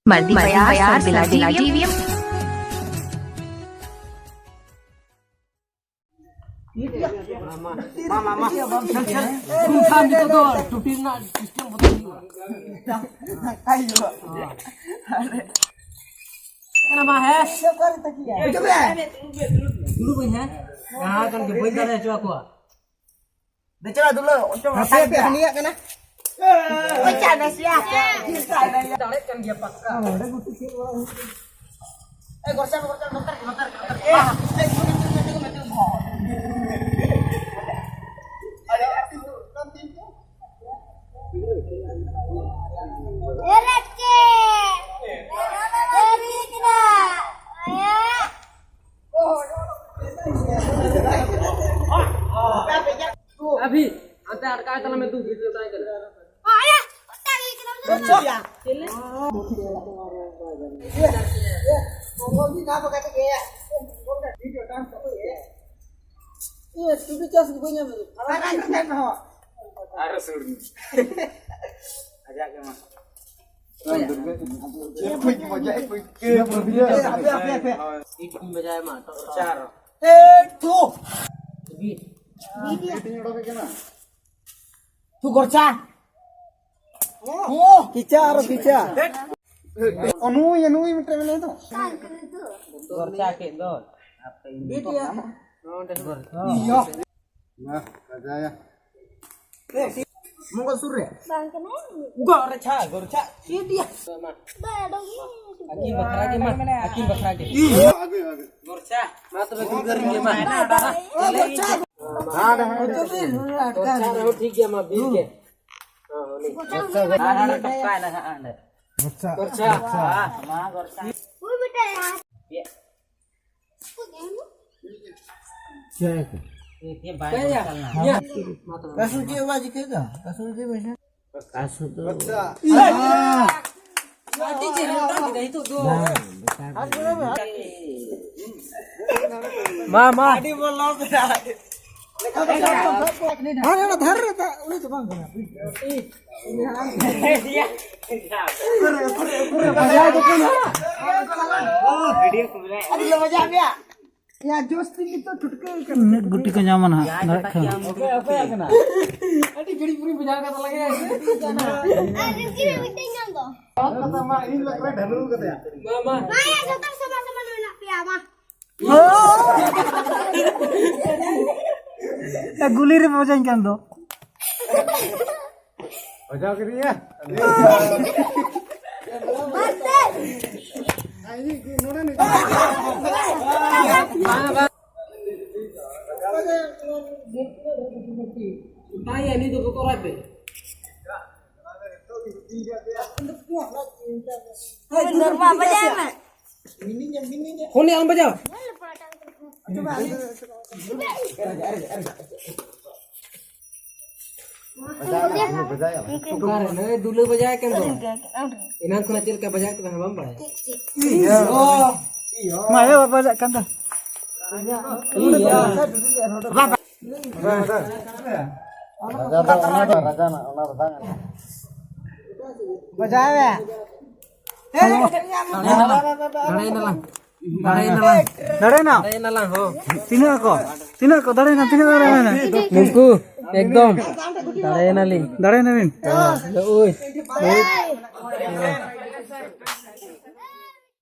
Bayar Bela TVM. Mama. Kumsam itu tuh tutirna sistem betul juga. Ayo. Kenapa है? Dulu punya. Nah kan ke poin dah coba aku. Bicara dulu. Tapi hania kan? Bicara siap. Dalek kan dia pakka. Gorsa. अभी अंते अटका तला में तू video try कर आया ताई kita ya Pokoknya apa kata dia? Video kan apa ya? Iya, itu cas punya betul. Harus urus. Ajak ke mas. It बजाय मा तो चार Tu. Tu gorcha. Oh, kicha. Anui meter mana itu? gorcha के दो apa ini Iya. Nah, aja ya. Mau sore? gorcha Ini dia. Hakim bakra के Iya, ague. gorcha मा तो गुगर के मा Gorcha. gorcha रहो ठीक है मा बीच के हां नहीं टपका ना अंदर gorcha मा gorcha वो बेटा यार ये ये बाय चलना ये Kasus dia wajib ke? Kasus dia macam. kasu tuh Baca. nanti cerita kita itu tuh mama Tadi belum dah. Ada dhar ta udah tu bang. Video को ले Ada lo macam ya. Ya jos tinggi tu टुटके करने गुट्टी का जामन है okay कना अटी गड़ी पूरी बजा के लगे अरे किरे बिटिंग दो Kata mak ini lagi dalu kata ya. mama Maya datang sama-sama nak piama या गुली रे बजाएं क्या दो Baca kiri ya. Ini gimana nih? Tanya ini tuh kotor apa? Bener apa bagaimana Kau ni yang baca? Baca ya. Tukar, nih dulu baca kan tuh. Inan kena cerita baca tuh hamam pada. माया बाबा जा कंदा Bajaya. दड़े ना तीना को दड़े ना Nungku, एकदम. Tare nali. दड़े ना बिन Oi.